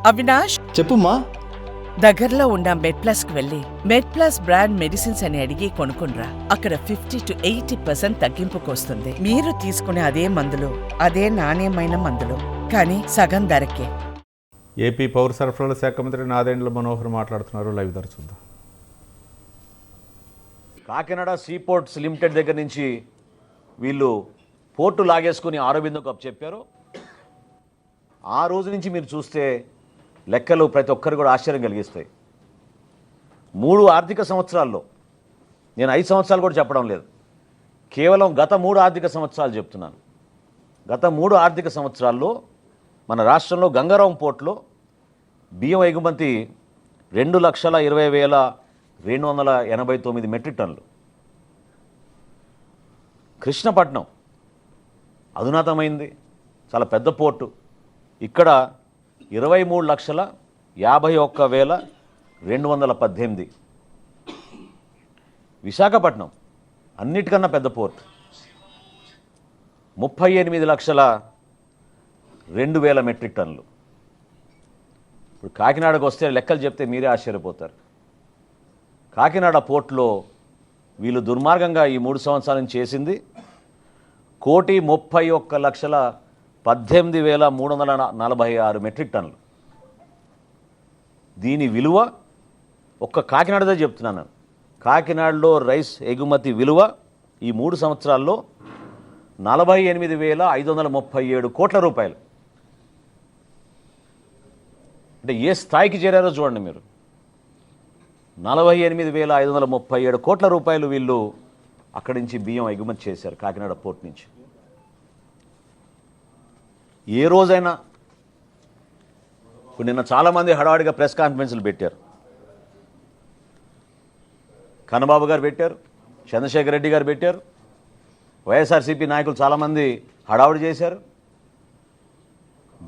అవినాష్, చెప్పుమా. దగ్గరలో ఉన్న మెడ్ప్లస్ కు వెళ్ళి మెడ్ప్లస్ బ్రాండ్ మెడిసిన్స్ అని అడిగి కొనుక్కునరా. అక్కడ 50 to 80% తగ్గింపుకు వస్తుంది. మీరు తీసుకునే అదే మందులు, అదే నాణ్యమైన మందులు, కానీ సగం ధరకే. ఏపీ పౌర సరఫరాల శాఖ మంత్రి నాదెండ్ల మనోహర్ మాట్లాడుతున్నారు. లైవ్ ధర చూద్దాం. కాకినాడ సీపోర్ట్స్ లిమిటెడ్ దగ్గర నుంచి వీళ్ళు పోర్టు లాగేసుకుని ఆరోబిందకు అప్పచెప్పారు. ఆ రోజు నుంచి మీరు చూస్తే లెక్కలు ప్రతి ఒక్కరు కూడా ఆశ్చర్యం కలిగిస్తాయి. 3 ఆర్థిక సంవత్సరాల్లో, నేను 5 సంవత్సరాలు కూడా చెప్పడం లేదు, కేవలం గత 3 ఆర్థిక సంవత్సరాలు చెప్తున్నాను. గత 3 ఆర్థిక సంవత్సరాల్లో మన రాష్ట్రంలో గంగారాం పోర్టులో బియ్యం ఎగుమతి 2,20,289 మెట్రిక్ టన్నులు. కృష్ణపట్నం అధునాతమైంది, చాలా పెద్ద పోర్టు. ఇక్కడ 23,51,218. విశాఖపట్నం అన్నిటికన్నా పెద్ద పోర్టు, 38,02,000 మెట్రిక్ టన్నులు. ఇప్పుడు కాకినాడకు వస్తే లెక్కలు చెప్తే మీరే ఆశ్చర్యపోతారు. కాకినాడ పోర్టులో వీళ్ళు దుర్మార్గంగా ఈ 3 సంవత్సరాల నుంచి చేసింది 1,31,18,346 మెట్రిక్ టన్నులు. దీని విలువ ఒక్క కాకినాడదే చెప్తున్నాను. కాకినాడలో రైస్ ఎగుమతి విలువ ఈ 3 సంవత్సరాల్లో 48,537 కోట్ల రూపాయలు. అంటే ఏ స్థాయికి చేరారో చూడండి మీరు. 48,537 కోట్ల రూపాయలు వీళ్ళు అక్కడి నుంచి బియ్యం ఎగుమతి చేశారు కాకినాడ పోర్ట్ నుంచి. ఏ రోజైనా ఇప్పుడు నిన్న చాలామంది హడావుడిగా ప్రెస్ కాన్ఫరెన్స్లు పెట్టారు. కన్నబాబు గారు పెట్టారు, చంద్రశేఖర్ రెడ్డి గారు పెట్టారు, వైఎస్ఆర్సీపీ నాయకులు చాలామంది హడావుడి చేశారు.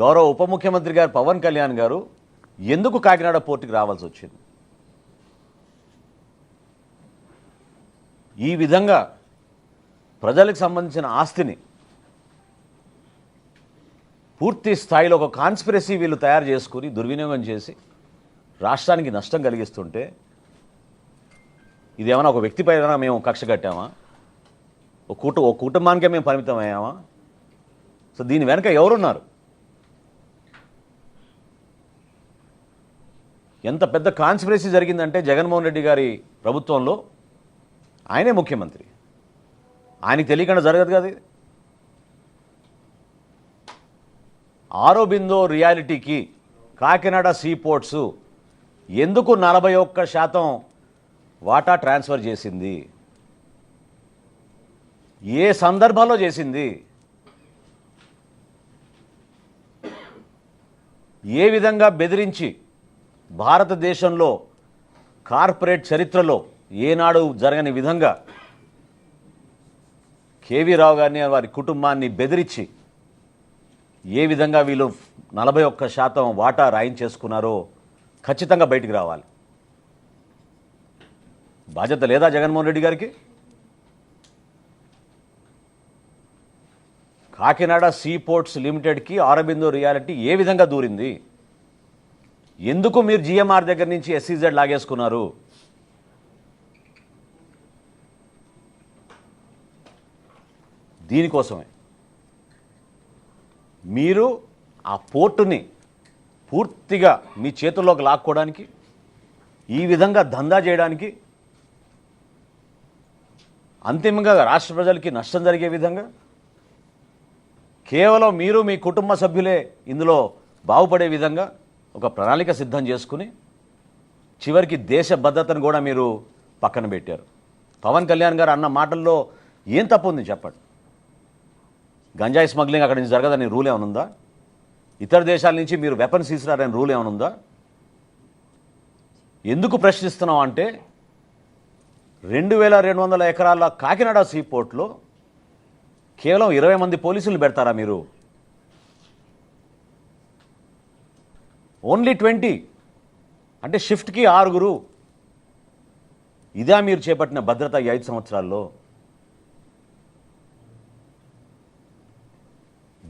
గౌరవ ఉప ముఖ్యమంత్రి గారు పవన్ కళ్యాణ్ గారు ఎందుకు కాకినాడ పోర్టుకి రావాల్సి వచ్చింది? ఈ విధంగా ప్రజలకు సంబంధించిన ఆస్తిని పూర్తి స్థాయిలో ఒక కాన్స్పిరసీ వీళ్ళు తయారు చేసుకుని దుర్వినియోగం చేసి రాష్ట్రానికి నష్టం కలిగిస్తుంటే, ఇదేమైనా ఒక వ్యక్తి పైన మేము కక్ష కట్టామా? ఒక కుటుంబానికే మేము పరిమితం అయ్యామా? సో దీని వెనక ఎవరున్నారు? ఎంత పెద్ద కాన్స్పిరసీ జరిగిందంటే జగన్మోహన్ రెడ్డి గారి ప్రభుత్వంలో ఆయనే ముఖ్యమంత్రి, ఆయనకి తెలియకుండా జరగదు కదా ఇది. ఆరోబిందో రియాలిటీకి కాకినాడ సీపోర్ట్స్ ఎందుకు 41% వాటా ట్రాన్స్ఫర్ చేసింది? ఏ సందర్భంలో చేసింది? ఏ విధంగా బెదిరించి భారతదేశంలో కార్పొరేట్ చరిత్రలో ఏనాడు జరగని విధంగా కేవీ రావు గారిని వారి కుటుంబాన్ని బెదిరించి ఏ విధంగా వీళ్ళు 41% వాటా రాయించేసుకున్నారో ఖచ్చితంగా బయటికి రావాలి. బాధ్యత లేదా జగన్మోహన్ రెడ్డి గారికి? కాకినాడ సీపోర్ట్స్ లిమిటెడ్కి ఆరోబిందో రియాలిటీ ఏ విధంగా దూరింది? ఎందుకు మీరు జిఎంఆర్ దగ్గర నుంచి ఎస్సీజెడ్ లాగేసుకున్నారు? దీనికోసమే మీరు ఆ పోర్టుని పూర్తిగా మీ చేతుల్లోకి లాక్కోవడానికి, ఈ విధంగా దందా చేయడానికి, అంతిమంగా రాష్ట్ర ప్రజలకి నష్టం జరిగే విధంగా కేవలం మీరు మీ కుటుంబ సభ్యులే ఇందులో బాగుపడే విధంగా ఒక ప్రణాళిక సిద్ధం చేసుకుని చివరికి దేశ భద్రతను కూడా మీరు పక్కన పెట్టారు. పవన్ కళ్యాణ్ గారు అన్న మాటల్లో ఏం తప్పు ఉంది చెప్పండి? గంజాయి స్మగ్లింగ్ అక్కడి నుంచి జరగదని రూల్ ఏమైనా ఉందా? ఇతర దేశాల నుంచి మీరు వెపన్స్ తీసుకురారని రూల్ ఏమైనా ఉందా? ఎందుకు ప్రశ్నిస్తున్నాం అంటే 2,200 ఎకరాల కాకినాడ సీపోర్ట్లో కేవలం 20 మంది పోలీసులు పెడతారా మీరు? ఓన్లీ 20 అంటే షిఫ్ట్కి 6. ఇదా మీరు చేపట్టిన భద్రత ఈ 5 సంవత్సరాల్లో?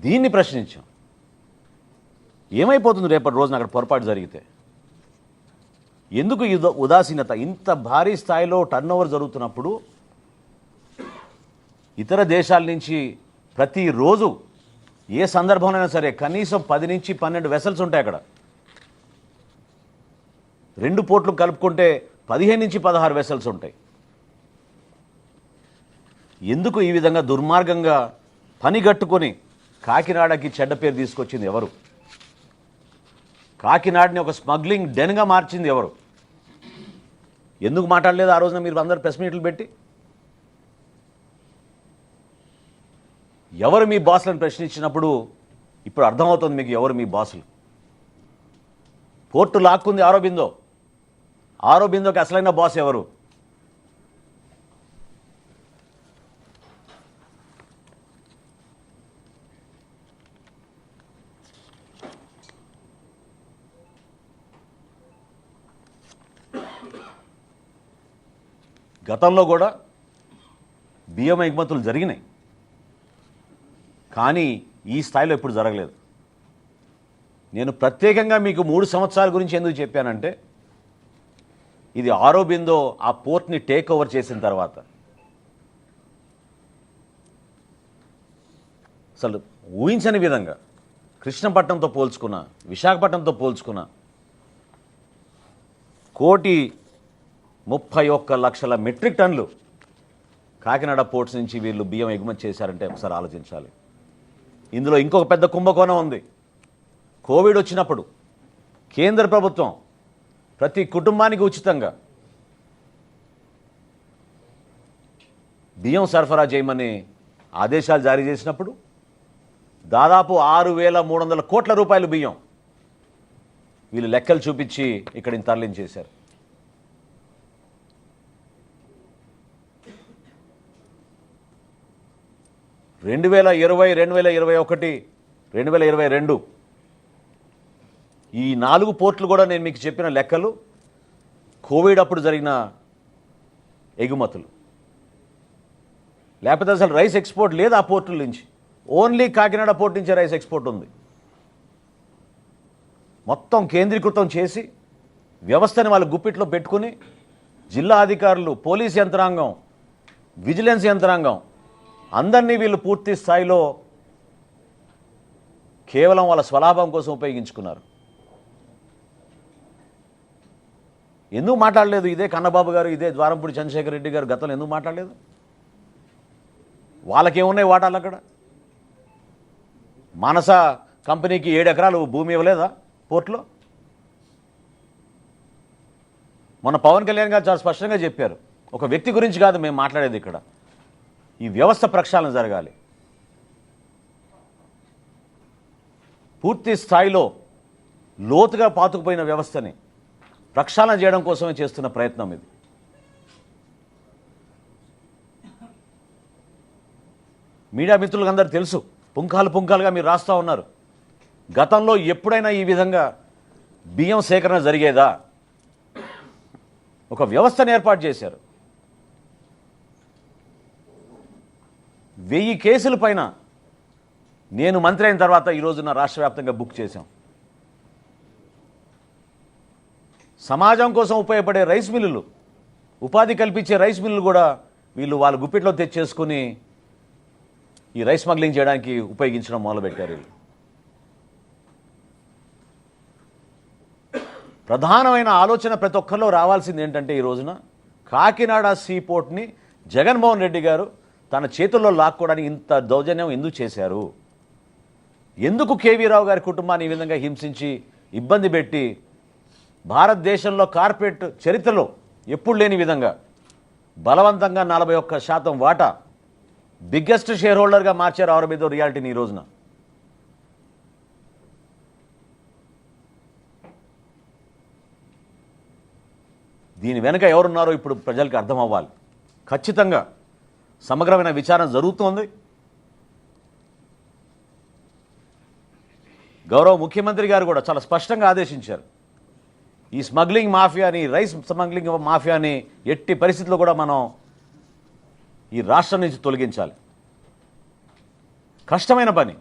దీన్ని ప్రశ్నించాం. ఏమైపోతుంది రేపటి రోజున అక్కడ పొరపాటు జరిగితే? ఎందుకు ఈ ఉదాసీనత? ఇంత భారీ స్థాయిలో టర్నోవర్ జరుగుతున్నప్పుడు ఇతర దేశాల నుంచి ప్రతిరోజు ఏ సందర్భంలోనైనా సరే కనీసం 10 నుంచి 12 వెసల్స్ ఉంటాయి అక్కడ. 2 పోర్ట్లు కలుపుకుంటే 15 నుంచి 16 వెసల్స్ ఉంటాయి. ఎందుకు ఈ విధంగా దుర్మార్గంగా పనిగట్టుకొని కాకినాడకి చెడ్డ పేరు తీసుకొచ్చింది ఎవరు? కాకినాడని ఒక స్మగ్లింగ్ డెన్గా మార్చింది ఎవరు? ఎందుకు మాట్లాడలేదు ఆ రోజున మీరు అందరు ప్రెస్ మీట్లు పెట్టి? ఎవరు మీ బాసులను ప్రశ్నించినప్పుడు ఇప్పుడు అర్థమవుతుంది మీకు ఎవరు మీ బాసులు. పోర్టు లాక్కుంది ఆరోబిందో. ఆరోబిందోకి అసలైన బాస్ ఎవరు? గతంలో కూడా బియ్యం ఎగుమతులు జరిగినాయి, కానీ ఈ స్థాయిలో ఎప్పుడు జరగలేదు. నేను ప్రత్యేకంగా మీకు 3 సంవత్సరాల గురించి ఎందుకు చెప్పానంటే, ఇది ఆరోబిందో ఆ పోర్ట్ని టేక్ ఓవర్ చేసిన తర్వాత అసలు ఊహించని విధంగా కృష్ణపట్నంతో పోల్చుకున్న, విశాఖపట్నంతో పోల్చుకున్న 1,31,00,000 మెట్రిక్ టన్నులు కాకినాడ పోర్ట్స్ నుంచి వీళ్ళు బియ్యం ఎగుమతి చేశారంటే ఒకసారి ఆలోచించాలి. ఇందులో ఇంకొక పెద్ద కుంభకోణం ఉంది. కోవిడ్ వచ్చినప్పుడు కేంద్ర ప్రభుత్వం ప్రతి కుటుంబానికి ఉచితంగా బియ్యం సరఫరా చేయమని ఆదేశాలు జారీ చేసినప్పుడు దాదాపు 6,300 కోట్ల రూపాయలు బియ్యం వీళ్ళు లెక్కలు చూపించి ఇక్కడిని తరలించేశారు. రెండు 2020, 2021, 2022 ఈ 4 పోర్ట్లు కూడా నేను మీకు చెప్పిన లెక్కలు కోవిడ్ అప్పుడు జరిగిన ఎగుమతులు. లేకపోతే అసలు రైస్ ఎక్స్పోర్ట్ లేదు ఆ పోర్టుల నుంచి. ఓన్లీ కాకినాడ పోర్ట్ నుంచే రైస్ ఎక్స్పోర్ట్ ఉంది. మొత్తం కేంద్రీకృతం చేసి వ్యవస్థని వాళ్ళ గుప్పిట్లో పెట్టుకుని జిల్లా అధికారులు, పోలీస్ యంత్రాంగం, విజిలెన్స్ యంత్రాంగం అందరినీ వీళ్ళు పూర్తి స్థాయిలో కేవలం వాళ్ళ స్వలాభం కోసం ఉపయోగించుకున్నారు. ఎందుకు మాట్లాడలేదు ఇదే కన్నబాబు గారు, ఇదే ద్వారంపూడి చంద్రశేఖర్ రెడ్డి గారు గతంలో ఎందుకు మాట్లాడలేదు? వాళ్ళకేమున్నాయి వాటాలు అక్కడ? మానస కంపెనీకి 7 ఎకరాలు భూమి ఇవ్వలేదా పోర్ట్లో? మొన్న పవన్ కళ్యాణ్ గారు చాలా స్పష్టంగా చెప్పారు, ఒక వ్యక్తి గురించి కాదు మేము మాట్లాడేది, ఇక్కడ ఈ వ్యవస్థ ప్రక్షాళన జరగాలి. పూర్తి స్థాయిలో లోతుగా పాతుకుపోయిన వ్యవస్థని ప్రక్షాళన చేయడం కోసమే చేస్తున్న ప్రయత్నం ఇది. మీడియా మిత్రులకు అందరూ తెలుసు, పుంఖాలుగా మీరు రాస్తూ ఉన్నారు. గతంలో ఎప్పుడైనా ఈ విధంగా బియ్యం సేకరణ జరిగేదా? ఒక వ్యవస్థను ఏర్పాటు చేశారు. 1000 కేసుల పైన నేను మంత్రి అయిన తర్వాత ఈ రోజున రాష్ట్ర వ్యాప్తంగా బుక్ చేశాం. సమాజం కోసం ఉపయోగపడే రైస్ మిల్లులు, ఉపాధి కల్పించే రైస్ మిల్లులు కూడా వీళ్ళు వాళ్ళ గుప్పిట్లో తెచ్చేసుకుని ఈ రైస్ స్మగ్లింగ్ చేయడానికి ఉపయోగించడం మొదలుపెట్టారు. వీళ్ళు ప్రధానమైన ఆలోచన ప్రతి ఒక్కరిలో రావాల్సింది ఏంటంటే, ఈ రోజున కాకినాడ సీ పోర్ట్ని జగన్మోహన్ రెడ్డి గారు తన చేతుల్లో లాక్కోవడానికి ఇంత దౌర్జన్యం ఎందుకు చేశారు? ఎందుకు కేవీ రావు గారి కుటుంబాన్ని ఈ విధంగా హింసించి ఇబ్బంది పెట్టి భారతదేశంలో కార్పొరేట్ చరిత్రలో ఎప్పుడు లేని విధంగా బలవంతంగా 41% వాటా బిగ్గెస్ట్ షేర్ హోల్డర్గా మార్చారు ఆరోబిందో రియాలిటీని ఈ రోజున. దీని వెనుక ఎవరున్నారో ఇప్పుడు ప్రజలకు అర్థం అవ్వాలి. ఖచ్చితంగా సమగ్రమైన విచారణ జరుగుతోంది. గౌరవ ముఖ్యమంత్రి గారు కూడా చాలా స్పష్టంగా ఆదేశించారు, ఈ స్మగ్లింగ్ మాఫియాని, రైస్ స్మగ్లింగ్ మాఫియాని ఎట్టి పరిస్థితుల్లో కూడా మనం ఈ రాష్ట్రం నుంచి తొలగించాలి. కష్టమైన పని.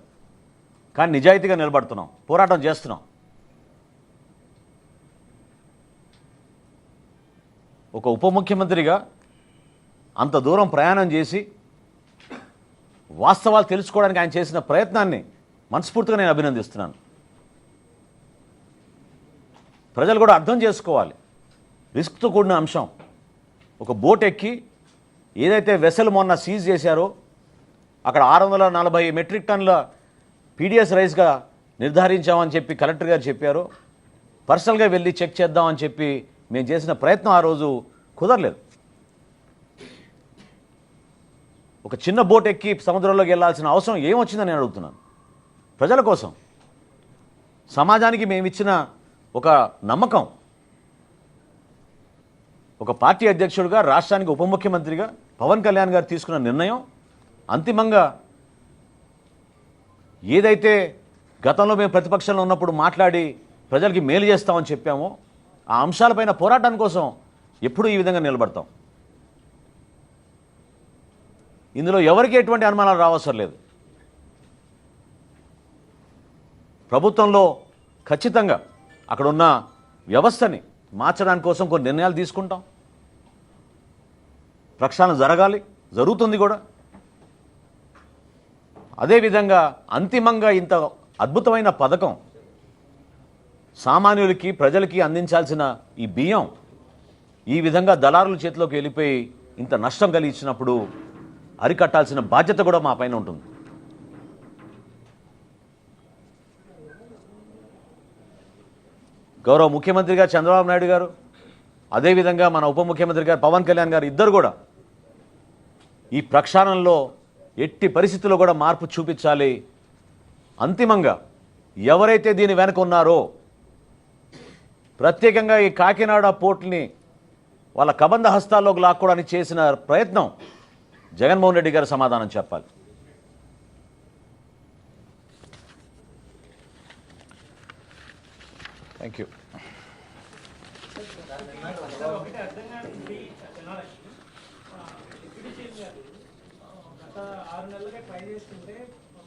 కానీ నిజాయితీగా నిలబడుతున్నాం, పోరాటం చేస్తున్నాం. ఒక ఉప ముఖ్యమంత్రిగా అంత దూరం ప్రయాణం చేసి వాస్తవాలు తెలుసుకోవడానికి ఆయన చేసిన ప్రయత్నాన్ని మనస్ఫూర్తిగా నేను అభినందిస్తున్నాను. ప్రజలు కూడా అర్థం చేసుకోవాలి, రిస్క్తో కూడిన అంశం. ఒక బోట్ ఎక్కి ఏదైతే వెసల్ మొన్న సీజ్ చేశారో అక్కడ 640 మెట్రిక్ టన్నుల పీడిఎస్ రైస్గా నిర్ధారించామని చెప్పి కలెక్టర్ గారు చెప్పారు. పర్సనల్గా వెళ్ళి చెక్ చేద్దామని చెప్పి మేము చేసిన ప్రయత్నం ఆ రోజు కుదరలేదు. ఒక చిన్న బోట్ ఎక్కి సముద్రంలోకి వెళ్ళాల్సిన అవసరం ఏమొచ్చిందని నేను అడుగుతున్నాను. ప్రజల కోసం, సమాజానికి మేమిచ్చిన ఒక నమ్మకం. ఒక పార్టీ అధ్యక్షుడిగా, రాష్ట్రానికి ఉప ముఖ్యమంత్రిగా పవన్ కళ్యాణ్ గారు తీసుకున్న నిర్ణయం అంతిమంగా ఏదైతే గతంలో మేము ప్రతిపక్షంలో ఉన్నప్పుడు మాట్లాడి ప్రజలకి మేలు చేస్తామని చెప్పామో ఆ అంశాలపైన పోరాటం కోసం ఎప్పుడూ ఈ విధంగా నిలబడతాం. ఇందులో ఎవరికి ఎటువంటి అనుమానాలు రావసరం లేదు. ప్రభుత్వంలో ఖచ్చితంగా అక్కడున్న వ్యవస్థని మార్చడానికి కోసం కొన్ని నిర్ణయాలు తీసుకుంటాం. ప్రక్షాళన జరగాలి, జరుగుతుంది కూడా. అదేవిధంగా అంతిమంగా ఇంత అద్భుతమైన పథకం సామాన్యులకి, ప్రజలకి అందించాల్సిన ఈ బియ్యం ఈ విధంగా దళారుల చేతిలోకి వెళ్ళిపోయి ఇంత నష్టం కలిగించినప్పుడు అరికట్టాల్సిన బాధ్యత కూడా మా పైన ఉంటుంది. గౌరవ ముఖ్యమంత్రిగా చంద్రబాబు నాయుడు గారు, అదేవిధంగా మన ఉప ముఖ్యమంత్రి గారు పవన్ కళ్యాణ్ గారు ఇద్దరు కూడా ఈ ప్రక్షాళనలో ఎట్టి పరిస్థితుల్లో కూడా మార్పు చూపించాలి. అంతిమంగా ఎవరైతే దీని వెనక ఉన్నారో, ప్రత్యేకంగా ఈ కాకినాడ పోర్టుని వాళ్ళ కబంధ హస్తాల్లోకి లాక్కోవడానికి చేసిన ప్రయత్నం జగన్మోహన్ రెడ్డి గారు సమాధానం చెప్పాలి. Thank you. గత 6 నెలలుగా ట్రై చేస్తుంటే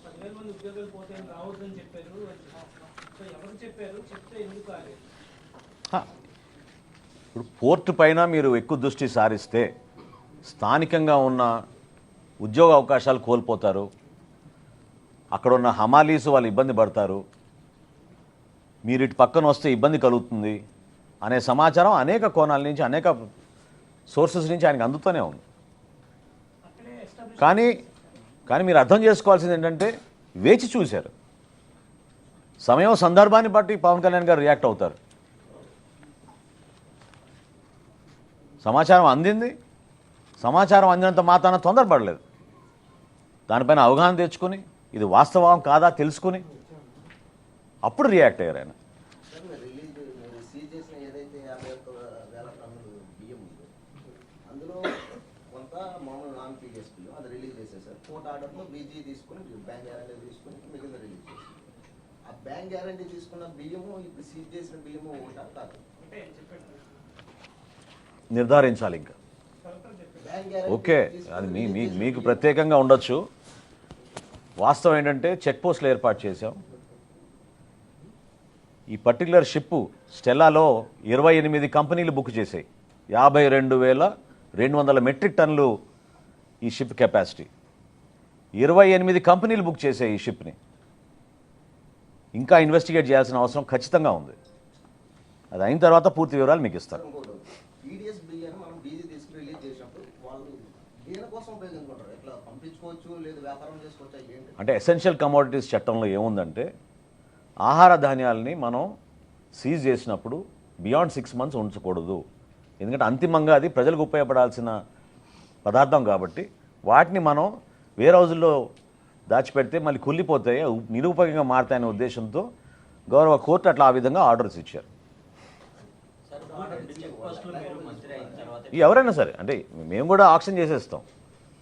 10,000 మంది ఉద్యోగాలు పోతే రావద్దని చెప్పారు. సో ఎవరు చెప్పారు, చెప్తే ఎందుకు కాలేదు? ఇప్పుడు పోర్టు పైన మీరు ఎక్కువ దృష్టి సారిస్తే స్థానికంగా ఉన్న ఉద్యోగ అవకాశాలు కోల్పోతారు. అక్కడున్న హమాలీసు వాళ్ళు ఇబ్బంది పడతారు. మీరు ఇటు పక్కన వస్తే ఇబ్బంది కలుగుతుంది అనే సమాచారం అనేక కోణాల నుంచి, అనేక సోర్సెస్ నుంచి ఆయనకు అందుతూనే ఉంది. కానీ మీరు అర్థం చేసుకోవాల్సింది ఏంటంటే వేచి చూశారు. సమయం సందర్భాన్ని బట్టి పవన్ కళ్యాణ్ గారు రియాక్ట్ అవుతారు. సమాచారం అందింది, సమాచారం అందినంత మాత్రాన తొందరపడలేదు. దానిపైన అవగాహన తెచ్చుకొని ఇది వాస్తవం కాదా తెలుసుకుని అప్పుడు రియాక్ట్ అయ్యారు ఆయన. నిర్ధారించాలి ఇంకా. ఓకే, అది మీకు ప్రత్యేకంగా ఉండొచ్చు. వాస్తవం ఏంటంటే చెక్ పోస్టులు ఏర్పాటు చేశాం. ఈ పర్టికులర్ షిప్ స్టెల్లాలో 28 కంపెనీలు బుక్ చేశాయి. 52,200 మెట్రిక్ టన్నులు ఈ షిప్ కెపాసిటీ. 28 కంపెనీలు బుక్ చేశాయి ఈ షిప్ని. ఇంకా ఇన్వెస్టిగేట్ చేయాల్సిన అవసరం ఖచ్చితంగా ఉంది. అది అయిన తర్వాత పూర్తి వివరాలు మీకు ఇస్తారు. అంటే ఎసెన్షియల్ కమోడిటీస్ చట్టంలో ఏముందంటే ఆహార ధాన్యాలని మనం సీజ్ చేసినప్పుడు బియాండ్ 6 months ఉంచకూడదు. ఎందుకంటే అంతిమంగా అది ప్రజలకు ఉపయోగపడాల్సిన పదార్థం కాబట్టి వాటిని మనం వేరే రోజుల్లో దాచిపెడితే మళ్ళీ కుళ్ళిపోతాయి, నిరుపయోగంగా మారుతాయనే ఉద్దేశంతో గౌరవ కోర్టు అట్లా ఆ విధంగా ఆర్డర్స్ ఇచ్చారు. ఎవరైనా సరే, అంటే మేము కూడా ఆక్షన్ చేసేస్తాం.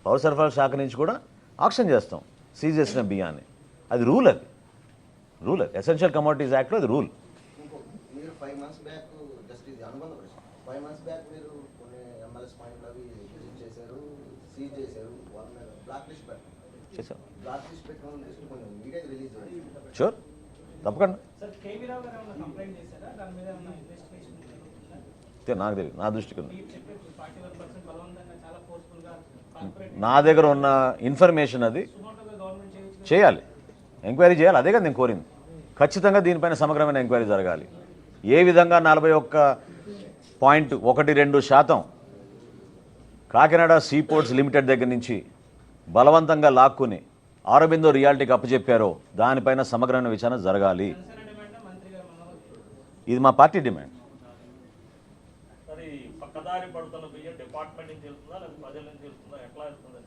పౌర సరఫరాల శాఖ నుంచి కూడా ఆక్షన్ చేస్తాం సీజ్ చేసిన బియ్యాన్ని. అది రూల్, అది ఎసెన్షియల్ కమోడిటీస్ యాక్ట్లో అది రూల్. మీరు 5 months బ్యాక్ జస్ట్ ఇది అనుబంధ ప్రశ్న. 5 months బ్యాక్ మీరు కొన్ని MLS పాయింట్లు అవి విజిట్ చేశారు, సీజ్ చేశారు, వాళ్ళ మీద బ్లాక్ లిస్ట్ పెట్టారు. చేశాం. బ్లాక్ లిస్ట్ పెట్టమని లిస్ట్ కొంచెం మీడియాకి రిలీజ్ చేయండి. షూర్, తప్పకుండా. సార్ కేవీ రావు గారు ఏమైనా కంప్లైంట్ చేశారా? దాని మీద ఏమైనా ఇన్వెస్టిగేషన్ జరుగుతుందా? నాకు తెలియదు, నా దృష్టికి ఉంది. మీరు చెప్పే 41% బలవంతంగా చాలా ఫోర్స్ఫుల్గా కార్పొరేట్ నా దగ్గర ఉన్న ఇన్ఫర్మేషన్ అది సుమోటోగా గవర్నమెంట్ చేయొచ్చు. చేయాలి, ఎంక్వైరీ చేయాలి. అదే కదా నేను కోరింది. ఖచ్చితంగా దీనిపైన సమగ్రమైన ఎంక్వైరీ జరగాలి. ఏ విధంగా 41.12% కాకినాడ సీపోర్ట్స్ లిమిటెడ్ దగ్గర నుంచి బలవంతంగా లాక్కుని ఆరోబిందో రియాలిటీకి అప్పచెప్పారో దానిపైన సమగ్రమైన విచారణ జరగాలి. ఇది మా పార్టీ డిమాండ్. మరి పక్కదారి పడుతున్న బియ్యం డిపార్ట్మెంట్ నుంచి వెళ్తుందా లేదా ప్రజల నుంచి వెళ్తుందా, ఎట్లా వెళ్తుంది?